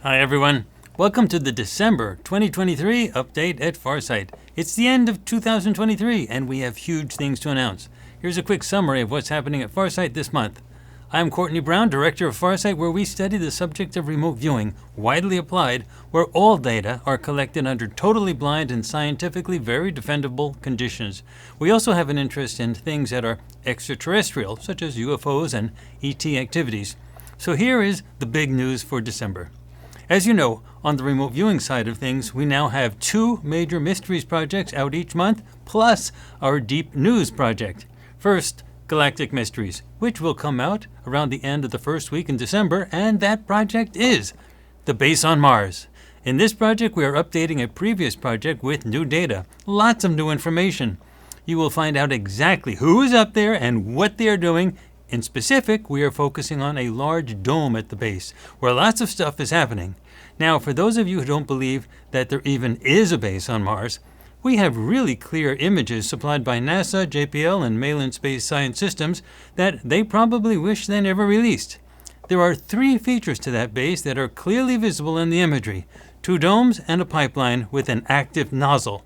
Hi everyone. Welcome to the December 2023 update at Farsight. It's the end of 2023 and we have huge things to announce. Here's a quick summary of what's happening at Farsight this month. I'm Courtney Brown, Director of Farsight, where we study the subject of remote viewing, widely applied, where all data are collected under totally blind and scientifically very defendable conditions. We also have an interest in things that are extraterrestrial, such as UFOs and ET activities. So here is the big news for December. As you know, on the remote viewing side of things, we now have 2 major mysteries projects out each month, plus our Deep News project. First, Galactic Mysteries, which will come out around the end of the first week in December, and that project is the base on Mars. In this project, we are updating a previous project with new data, lots of new information. You will find out exactly who is up there and what they are doing. In specific, we are focusing on a large dome at the base, where lots of stuff is happening. Now, for those of you who don't believe that there even is a base on Mars, we have really clear images supplied by NASA, JPL, and Malin Space Science Systems that they probably wish they never released. There are 3 features to that base that are clearly visible in the imagery: 2 domes and a pipeline with an active nozzle.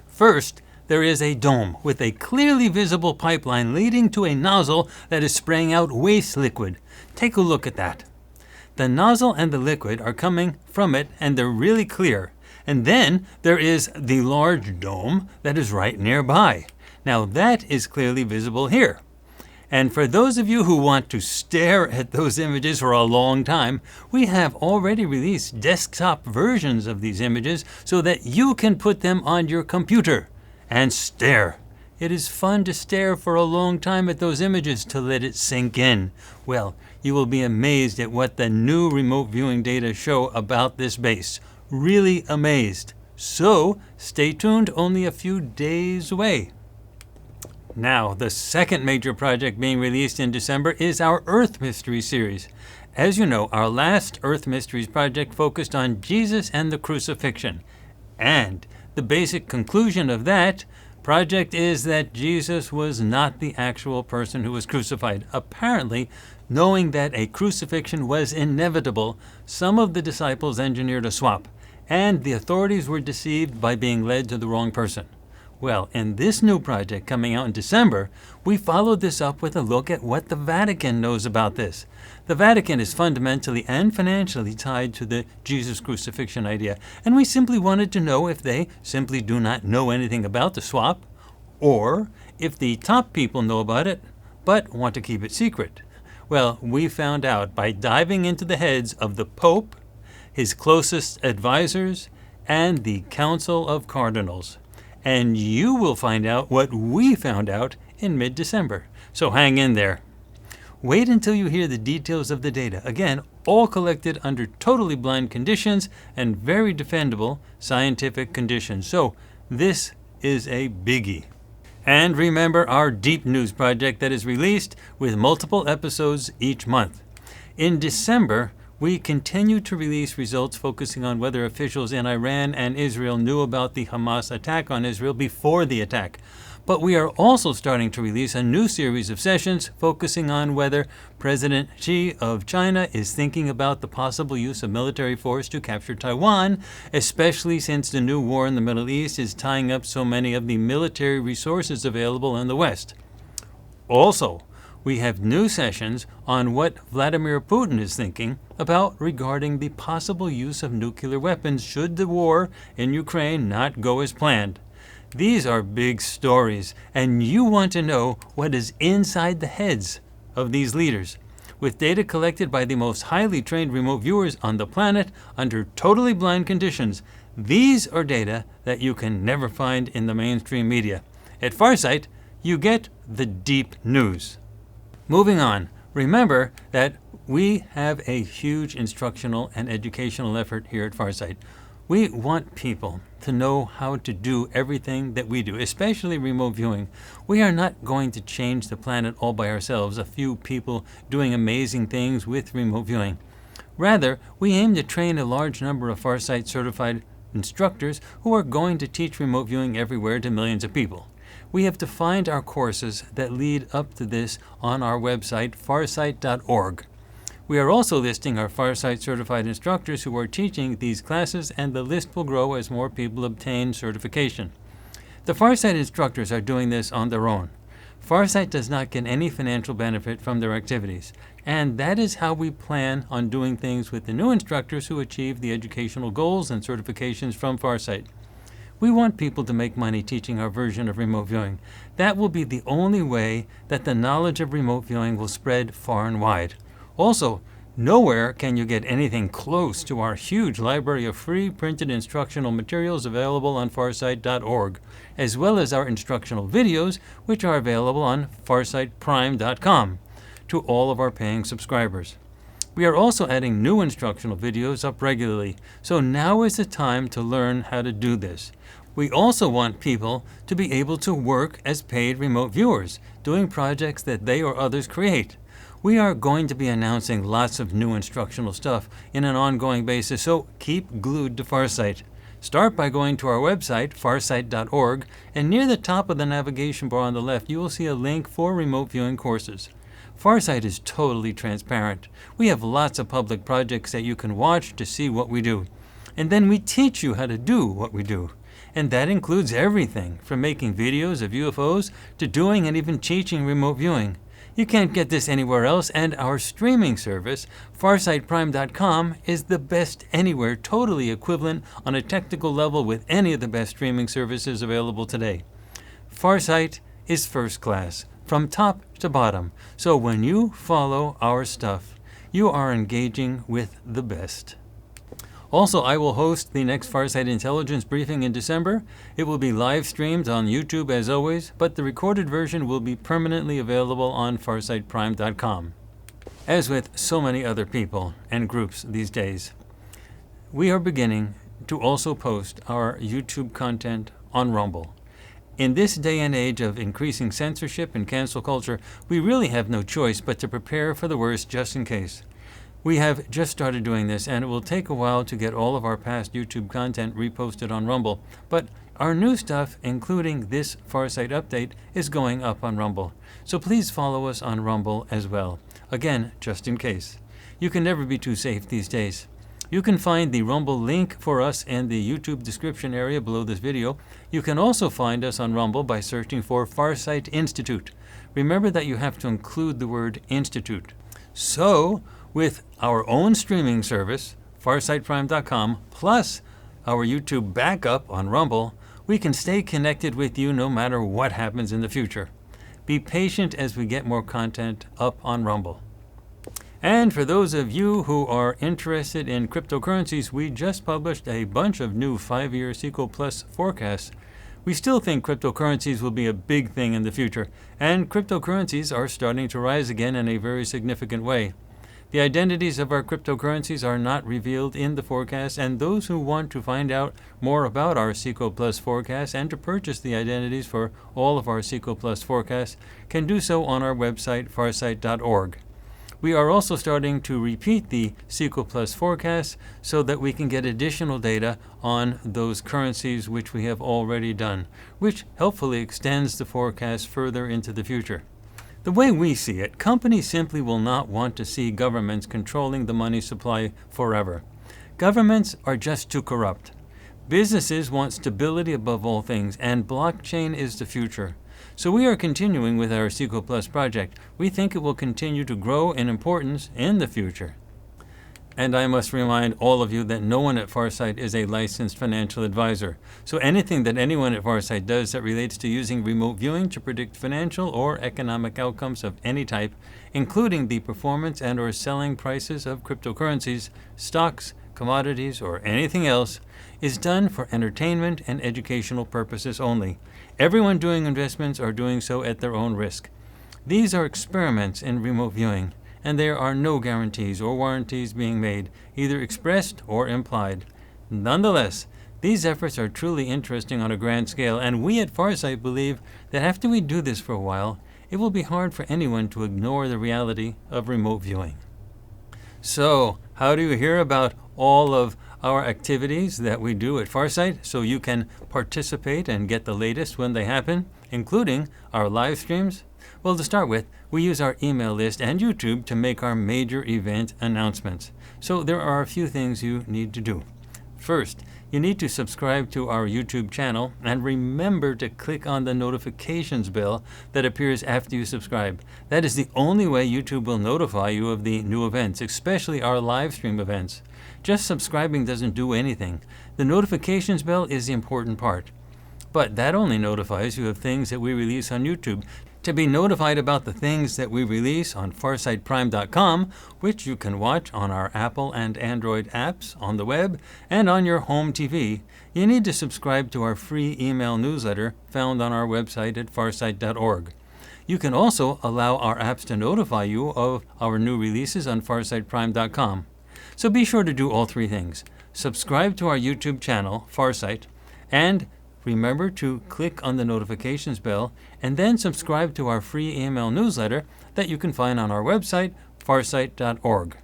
First, there is a dome with a clearly visible pipeline leading to a nozzle that is spraying out waste liquid. Take a look at that. The nozzle and the liquid are coming from it, and they're really clear. And then there is the large dome that is right nearby. Now that is clearly visible here. And for those of you who want to stare at those images for a long time, we have already released desktop versions of these images so that you can put them on your computer and stare. It is fun to stare for a long time at those images to let it sink in. Well, you will be amazed at what the new remote viewing data show about this base. Really amazed. So stay tuned, only a few days away. Now, the second major project being released in December is our Earth Mysteries series. As you know, our last Earth Mysteries project focused on Jesus and the crucifixion. And the basic conclusion of that project is that Jesus was not the actual person who was crucified. Apparently, knowing that a crucifixion was inevitable, some of the disciples engineered a swap, and the authorities were deceived by being led to the wrong person. Well, in this new project coming out in December, we followed this up with a look at what the Vatican knows about this. The Vatican is fundamentally and financially tied to the Jesus crucifixion idea, and we simply wanted to know if they simply do not know anything about the swap, or if the top people know about it, but want to keep it secret. Well, we found out by diving into the heads of the Pope, his closest advisors, and the Council of Cardinals. And you will find out what we found out in mid-December. So hang in there. Wait until you hear the details of the data. Again, all collected under totally blind conditions and very defendable scientific conditions. So this is a biggie. And remember our Deep News project that is released with multiple episodes each month. In December, we continue to release results focusing on whether officials in Iran and Israel knew about the Hamas attack on Israel before the attack. But we are also starting to release a new series of sessions focusing on whether President Xi of China is thinking about the possible use of military force to capture Taiwan, especially since the new war in the Middle East is tying up so many of the military resources available in the West. Also, we have new sessions on what Vladimir Putin is thinking about regarding the possible use of nuclear weapons should the war in Ukraine not go as planned. These are big stories, and you want to know what is inside the heads of these leaders. With data collected by the most highly trained remote viewers on the planet under totally blind conditions, these are data that you can never find in the mainstream media. At Farsight, you get the deep news. Moving on, remember that we have a huge instructional and educational effort here at Farsight. We want people to know how to do everything that we do, especially remote viewing. We are not going to change the planet all by ourselves, a few people doing amazing things with remote viewing. Rather, we aim to train a large number of Farsight certified instructors who are going to teach remote viewing everywhere to millions of people. We have defined our courses that lead up to this on our website, farsight.org. We are also listing our Farsight certified instructors who are teaching these classes, and the list will grow as more people obtain certification. The Farsight instructors are doing this on their own. Farsight does not get any financial benefit from their activities, and that is how we plan on doing things with the new instructors who achieve the educational goals and certifications from Farsight. We want people to make money teaching our version of remote viewing. That will be the only way that the knowledge of remote viewing will spread far and wide. Also, nowhere can you get anything close to our huge library of free printed instructional materials available on farsight.org, as well as our instructional videos, which are available on farsightprime.com to all of our paying subscribers. We are also adding new instructional videos up regularly, so now is the time to learn how to do this. We also want people to be able to work as paid remote viewers, doing projects that they or others create. We are going to be announcing lots of new instructional stuff in an ongoing basis, so keep glued to Farsight. Start by going to our website, farsight.org, and near the top of the navigation bar on the left, you will see a link for remote viewing courses. Farsight is totally transparent. We have lots of public projects that you can watch to see what we do. And then we teach you how to do what we do. And that includes everything from making videos of UFOs to doing and even teaching remote viewing. You can't get this anywhere else, and our streaming service, farsightprime.com, is the best anywhere, totally equivalent on a technical level with any of the best streaming services available today. Farsight is first class, from top to bottom, so when you follow our stuff, you are engaging with the best. Also, I will host the next Farsight Intelligence Briefing in December. It will be live streamed on YouTube as always, but the recorded version will be permanently available on farsightprime.com. As with so many other people and groups these days, we are beginning to also post our YouTube content on Rumble. In this day and age of increasing censorship and cancel culture, we really have no choice but to prepare for the worst just in case. We have just started doing this, and it will take a while to get all of our past YouTube content reposted on Rumble, but our new stuff, including this Farsight update, is going up on Rumble. So please follow us on Rumble as well. Again, just in case. You can never be too safe these days. You can find the Rumble link for us in the YouTube description area below this video. You can also find us on Rumble by searching for Farsight Institute. Remember that you have to include the word Institute. So, with our own streaming service, farsightprime.com, plus our YouTube backup on Rumble, we can stay connected with you no matter what happens in the future. Be patient as we get more content up on Rumble. And for those of you who are interested in cryptocurrencies, we just published a bunch of new 5-year Sequel Plus forecasts. We still think cryptocurrencies will be a big thing in the future, and cryptocurrencies are starting to rise again in a very significant way. The identities of our cryptocurrencies are not revealed in the forecast, and those who want to find out more about our Sequel Plus forecast and to purchase the identities for all of our Sequel Plus forecasts can do so on our website, farsight.org. We are also starting to repeat the Sequel Plus forecast so that we can get additional data on those currencies which we have already done, which helpfully extends the forecast further into the future. The way we see it, companies simply will not want to see governments controlling the money supply forever. Governments are just too corrupt. Businesses want stability above all things, and blockchain is the future. So we are continuing with our Sequel Plus project. We think it will continue to grow in importance in the future. And I must remind all of you that no one at Farsight is a licensed financial advisor. So anything that anyone at Farsight does that relates to using remote viewing to predict financial or economic outcomes of any type, including the performance and or selling prices of cryptocurrencies, stocks, commodities, or anything else, is done for entertainment and educational purposes only. Everyone doing investments are doing so at their own risk. These are experiments in remote viewing, and there are no guarantees or warranties being made, either expressed or implied. Nonetheless, these efforts are truly interesting on a grand scale, and we at Farsight believe that after we do this for a while, it will be hard for anyone to ignore the reality of remote viewing. So, how do you hear about all of our activities that we do at Farsight so you can participate and get the latest when they happen, including our live streams? Well, to start with, we use our email list and YouTube to make our major event announcements. So there are a few things you need to do. First, you need to subscribe to our YouTube channel and remember to click on the notifications bell that appears after you subscribe. That is the only way YouTube will notify you of the new events, especially our live stream events. Just subscribing doesn't do anything. The notifications bell is the important part. But that only notifies you of things that we release on YouTube. To be notified about the things that we release on FarsightPrime.com, which you can watch on our Apple and Android apps, on the web, and on your home TV, you need to subscribe to our free email newsletter found on our website at farsight.org. You can also allow our apps to notify you of our new releases on FarsightPrime.com. So be sure to do all three things. Subscribe to our YouTube channel, Farsight, and remember to click on the notifications bell and then subscribe to our free email newsletter that you can find on our website, farsight.org.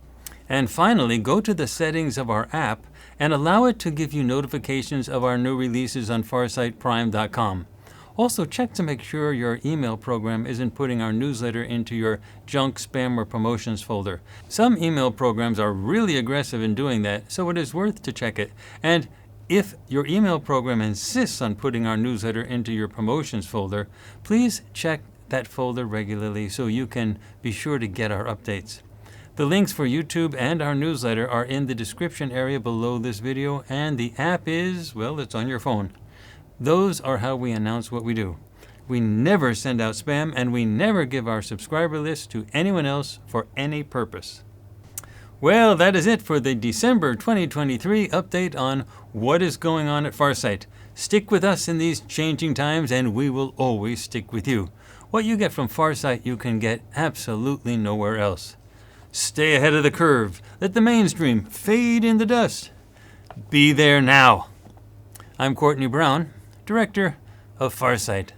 And finally, go to the settings of our app and allow it to give you notifications of our new releases on farsightprime.com. Also, check to make sure your email program isn't putting our newsletter into your junk, spam, or promotions folder. Some email programs are really aggressive in doing that, so it is worth to check it. And if your email program insists on putting our newsletter into your promotions folder, please check that folder regularly so you can be sure to get our updates. The links for YouTube and our newsletter are in the description area below this video, and the app is, well, it's on your phone. Those are how we announce what we do. We never send out spam, and we never give our subscriber list to anyone else for any purpose. Well, that is it for the December 2023 update on what is going on at Farsight. Stick with us in these changing times, and we will always stick with you. What you get from Farsight, you can get absolutely nowhere else. Stay ahead of the curve. Let the mainstream fade in the dust. Be there now. I'm Courtney Brown, Director of Farsight.